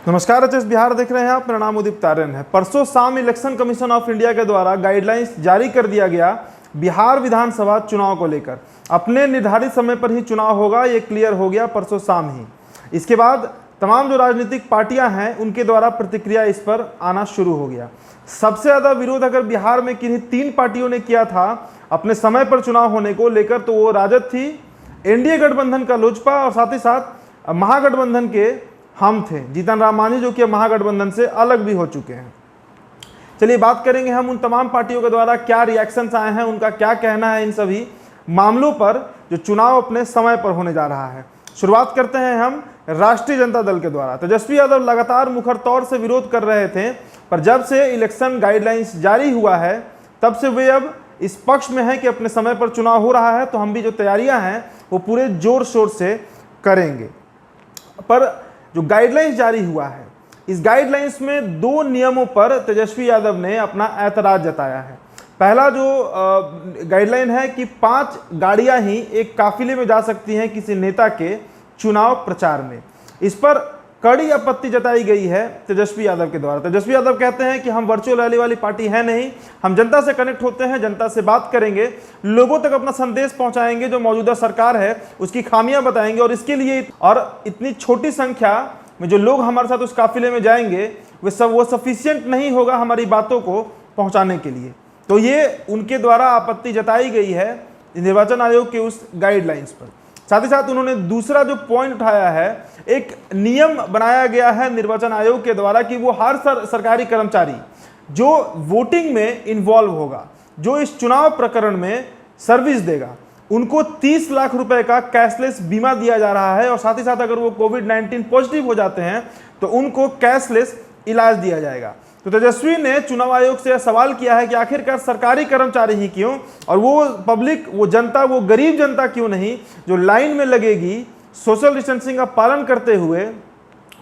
नमस्कार, एचएस बिहार देख रहे हैं आप। मेरा नाम उदित तारन है। परसों शाम इलेक्शन कमीशन ऑफ इंडिया के द्वारा गाइडलाइंस जारी कर दिया गया बिहार विधानसभा चुनाव को लेकर। अपने निर्धारित समय पर ही चुनाव होगा, ये क्लियर हो गया परसों शाम ही। इसके बाद तमाम जो राजनीतिक पार्टियां हैं उनके द्वारा प्रतिक्रिया इस पर आना शुरू हो गया। सबसे ज़्यादा विरोध अगर बिहार में किन्हीं 3 पार्टियों ने किया था अपने समय पर चुनाव होने को लेकर, तो वो राजद थी, एनडीए गठबंधन का लोजपा और साथ ही साथ महागठबंधन के हम थे, जीतन राम मांझी, जो कि महागठबंधन से अलग भी हो चुके हैं। चलिए बात करेंगे हम उन तमाम पार्टियों के द्वारा क्या रिएक्शंस आए हैं, उनका क्या कहना है इन सभी मामलों पर जो चुनाव अपने समय पर होने जा रहा है। शुरुआत करते हैं हम राष्ट्रीय जनता दल के द्वारा। तेजस्वी यादव लगातार मुखर तौर से विरोध कर रहे थे, पर जब से इलेक्शन गाइडलाइंस जारी हुआ है तब से वे अब इस पक्ष में है कि अपने समय पर चुनाव हो रहा है तो हम भी जो तैयारियां हैं वो पूरे जोर शोर से करेंगे। पर जो गाइडलाइंस जारी हुआ है, इस गाइडलाइंस में 2 नियमों पर तेजस्वी यादव ने अपना ऐतराज जताया है। पहला जो गाइडलाइन है कि 5 गाड़ियां ही एक काफिले में जा सकती हैं किसी नेता के चुनाव प्रचार में। इस पर कड़ी आपत्ति जताई गई है तेजस्वी यादव के द्वारा। तेजस्वी यादव कहते हैं कि हम वर्चुअल रैली वाली पार्टी है नहीं, हम जनता से कनेक्ट होते हैं, जनता से बात करेंगे, लोगों तक अपना संदेश पहुंचाएंगे, जो मौजूदा सरकार है उसकी खामियां बताएंगे, और इसके लिए और इतनी छोटी संख्या में जो लोग हमारे साथ उस काफिले में जाएंगे वो सफिशिएंट नहीं होगा हमारी बातों को पहुंचाने के लिए। तो ये उनके द्वारा आपत्ति जताई गई है निर्वाचन आयोग के उस गाइडलाइंस पर। साथ ही साथ उन्होंने दूसरा जो पॉइंट उठाया है, एक नियम बनाया गया है निर्वाचन आयोग के द्वारा कि वो हर सरकारी कर्मचारी जो वोटिंग में इन्वॉल्व होगा, जो इस चुनाव प्रकरण में सर्विस देगा, उनको 30 लाख रुपए का कैशलेस बीमा दिया जा रहा है। और साथ ही साथ अगर वो कोविड-19 पॉजिटिव हो जाते हैं तो उनको कैशलेस इलाज दिया जाएगा। तो तेजस्वी ने चुनाव आयोग से सवाल किया है कि आखिरकार सरकारी कर्मचारी ही क्यों, और वो पब्लिक, वो जनता, वो गरीब जनता क्यों नहीं जो लाइन में लगेगी, सोशल डिस्टेंसिंग का पालन करते हुए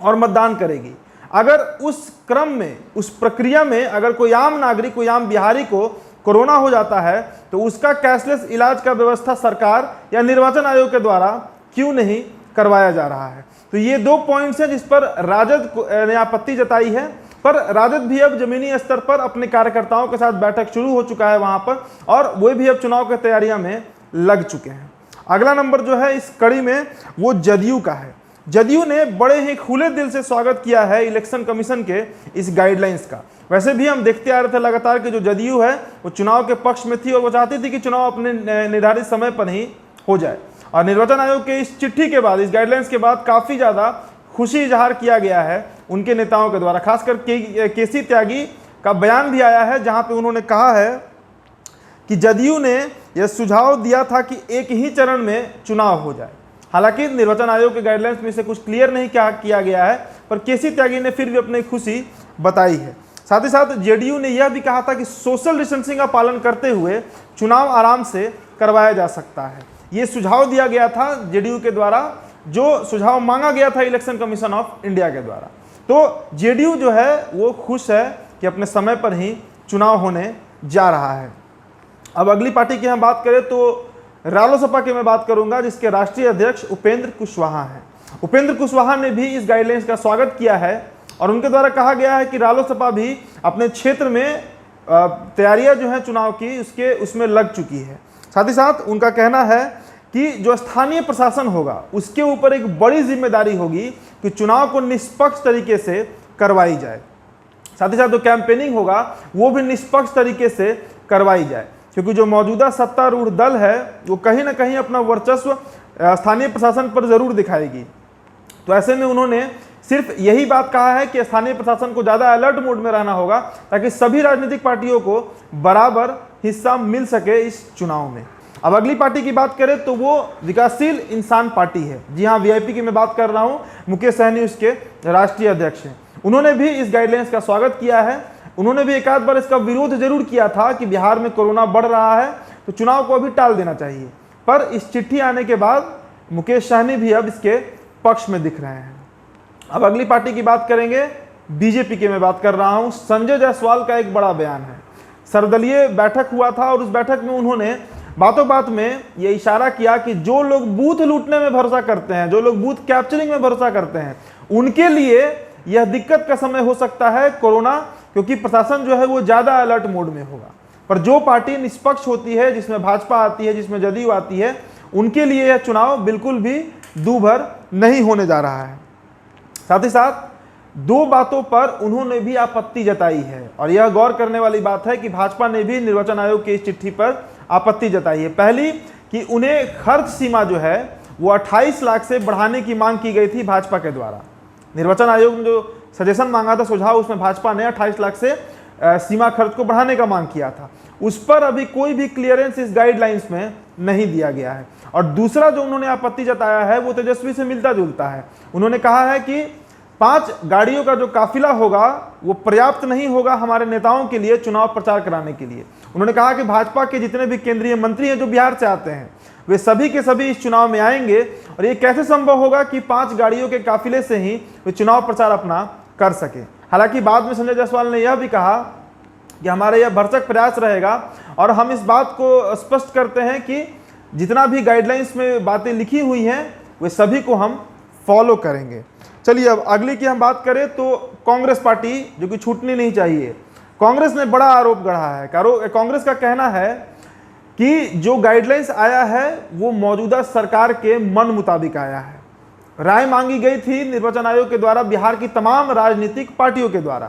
और मतदान करेगी। अगर उस क्रम में, उस प्रक्रिया में अगर कोई आम नागरिक, कोई आम बिहारी को कोरोना हो जाता है तो उसका कैशलेस इलाज का व्यवस्था सरकार या निर्वाचन आयोग के द्वारा क्यों नहीं करवाया जा रहा है। तो ये 2 पॉइंट्स हैं जिस पर राजद ने आपत्ति जताई है। पर राजद भी अब जमीनी स्तर पर अपने कार्यकर्ताओं के साथ बैठक शुरू हो चुका है वहां पर, और वे भी अब चुनाव की तैयारियां में लग चुके हैं। अगला नंबर जो है इस कड़ी में वो जदयू का है। जदयू ने बड़े ही खुले दिल से स्वागत किया है इलेक्शन कमीशन के इस गाइडलाइंस का। वैसे भी हम देखते आ रहे थे लगातार कि जो जदयू है वो चुनाव के पक्ष में थी और वो चाहती थी कि चुनाव अपने निर्धारित समय पर ही हो जाए। और निर्वाचन आयोग के इस चिट्ठी के बाद, इस गाइडलाइंस के बाद काफ़ी ज़्यादा खुशी इजहार किया गया है उनके नेताओं के द्वारा। खासकर केसी त्यागी का बयान भी आया है जहां पे उन्होंने कहा है कि जदयू ने यह सुझाव दिया था कि एक ही चरण में चुनाव हो जाए। हालांकि निर्वाचन आयोग के गाइडलाइंस में से कुछ क्लियर नहीं किया गया है, पर केसी त्यागी ने फिर भी अपनी खुशी बताई है। साथ ही साथ जेडीयू ने यह भी कहा था कि सोशल डिस्टेंसिंग का पालन करते हुए चुनाव आराम से करवाया जा सकता है। ये सुझाव दिया गया था जेडीयू के द्वारा, जो सुझाव मांगा गया था इलेक्शन कमीशन ऑफ इंडिया के द्वारा। तो जेडीयू जो है वो खुश है कि अपने समय पर ही चुनाव होने जा रहा है। अब अगली पार्टी की हम बात करें तो रालोसपा की मैं बात करूंगा, जिसके राष्ट्रीय अध्यक्ष उपेंद्र कुशवाहा हैं। उपेंद्र कुशवाहा ने भी इस गाइडलाइंस का स्वागत किया है और उनके द्वारा कहा गया है कि रालोसपा भी अपने क्षेत्र में तैयारियां जो है चुनाव की उसमें लग चुकी है। साथ ही साथ उनका कहना है कि जो स्थानीय प्रशासन होगा उसके ऊपर एक बड़ी जिम्मेदारी होगी कि चुनाव को निष्पक्ष तरीके से करवाई जाए। साथ ही साथ जो कैंपेनिंग होगा वो भी निष्पक्ष तरीके से करवाई जाए, क्योंकि जो मौजूदा सत्तारूढ़ दल है वो कहीं ना कहीं अपना वर्चस्व स्थानीय प्रशासन पर जरूर दिखाएगी। तो ऐसे में उन्होंने सिर्फ यही बात कहा है कि स्थानीय प्रशासन को ज़्यादा अलर्ट मोड में रहना होगा ताकि सभी राजनीतिक पार्टियों को बराबर हिस्सा मिल सके इस चुनाव में। अब अगली पार्टी की बात करें तो वो विकासशील इंसान पार्टी है। जी हाँ, वीआईपी की मैं बात कर रहा हूँ। मुकेश सहनी उसके राष्ट्रीय अध्यक्ष हैं। उन्होंने भी इस गाइडलाइंस का स्वागत किया है। उन्होंने भी एक आध बार इसका विरोध जरूर किया था कि बिहार में कोरोना बढ़ रहा है तो चुनाव को अभी टाल देना चाहिए, पर इस चिट्ठी आने के बाद मुकेश सहनी भी अब इसके पक्ष में दिख रहे हैं। अब अगली पार्टी की बात करेंगे, बीजेपी की मैं बात कर रहा हूँ। संजय जायसवाल का एक बड़ा बयान है। सर्वदलीय बैठक हुआ था और उस बैठक में उन्होंने बातों बात में ये इशारा किया कि जो लोग बूथ लूटने में भरोसा करते हैं, जो लोग बूथ कैप्चरिंग में भरोसा करते हैं, उनके लिए यह दिक्कत का समय हो सकता है कोरोना, क्योंकि प्रशासन जो है वो ज़्यादा अलर्ट मोड में होगा। पर जो पार्टी निष्पक्ष होती है, जिसमें भाजपा आती है, जिसमें जदयू आती है, उनके लिए यह चुनाव बिल्कुल भी दूभर नहीं होने जा रहा है। साथ ही साथ दो बातों पर उन्होंने भी आपत्ति जताई है, और यह गौर करने वाली बात है कि भाजपा ने भी निर्वाचन आयोग की इस चिट्ठी पर आपत्ति जताई है। पहली कि उन्हें खर्च सीमा जो है वो 28 लाख से बढ़ाने की मांग की गई थी भाजपा के द्वारा। निर्वाचन आयोग ने जो सजेशन मांगा था, सुझाव, उसमें भाजपा ने 28 लाख से सीमा खर्च को बढ़ाने का मांग किया था। उस पर अभी कोई भी क्लियरेंस इस गाइडलाइंस में नहीं दिया गया है। और दूसरा जो उन्होंने आपत्ति जताया है वो तेजस्वी से मिलता जुलता है। उन्होंने कहा है कि 5 गाड़ियों का जो काफिला होगा वो पर्याप्त नहीं होगा हमारे नेताओं के लिए चुनाव प्रचार कराने के लिए। उन्होंने कहा कि भाजपा के जितने भी केंद्रीय मंत्री हैं जो बिहार से आते हैं, वे सभी के सभी इस चुनाव में आएंगे, और ये कैसे संभव होगा कि 5 गाड़ियों के काफिले से ही वे चुनाव प्रचार अपना कर सके। हालांकि बाद में संजय जायसवाल ने यह भी कहा कि हमारा यह भरसक प्रयास रहेगा, और हम इस बात को स्पष्ट करते हैं कि जितना भी गाइडलाइंस में बातें लिखी हुई हैं वे सभी को हम फॉलो करेंगे। चलिए अब अगली की हम बात करें तो कांग्रेस पार्टी, जो कि छूटनी नहीं चाहिए। कांग्रेस ने बड़ा आरोप गढ़ा है। कांग्रेस का कहना है कि जो गाइडलाइंस आया है वो मौजूदा सरकार के मन मुताबिक आया है। राय मांगी गई थी निर्वाचन आयोग के द्वारा बिहार की तमाम राजनीतिक पार्टियों के द्वारा,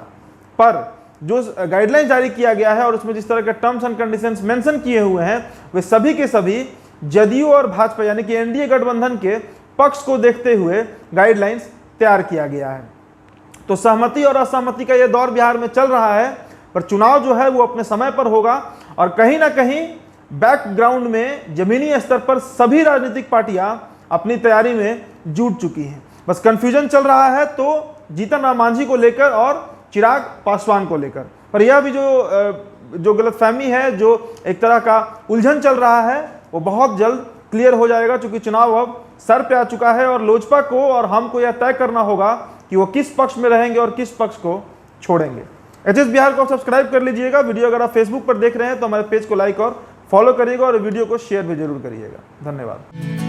पर जो गाइडलाइन जारी किया गया है और उसमें जिस तरह के टर्म्स एंड कंडीशंस मेंशन किए हुए हैं वे सभी के सभी जदयू और भाजपा यानी कि एनडीए गठबंधन के पक्ष को देखते हुए गाइडलाइंस तैयार किया गया है। तो सहमति और असहमति का यह दौर बिहार में चल रहा है, पर चुनाव जो है वो अपने समय पर होगा, और कहीं ना कहीं बैकग्राउंड में जमीनी स्तर पर सभी राजनीतिक पार्टियां अपनी तैयारी में जुट चुकी हैं। बस कंफ्यूजन चल रहा है तो जीतन राम मांझी को लेकर और चिराग पासवान को लेकर। पर यह भी जो गलतफहमी है, जो एक तरह का उलझन चल रहा है, वो बहुत जल्द क्लियर हो जाएगा, क्योंकि चुनाव अब सर पे आ चुका है और लोजपा को और हमको यह तय करना होगा कि वो किस पक्ष में रहेंगे और किस पक्ष को छोड़ेंगे। एचएस बिहार को सब्सक्राइब कर लीजिएगा। वीडियो अगर आप फेसबुक पर देख रहे हैं तो हमारे पेज को लाइक और फॉलो करिएगा, और वीडियो को शेयर भी जरूर करिएगा। धन्यवाद।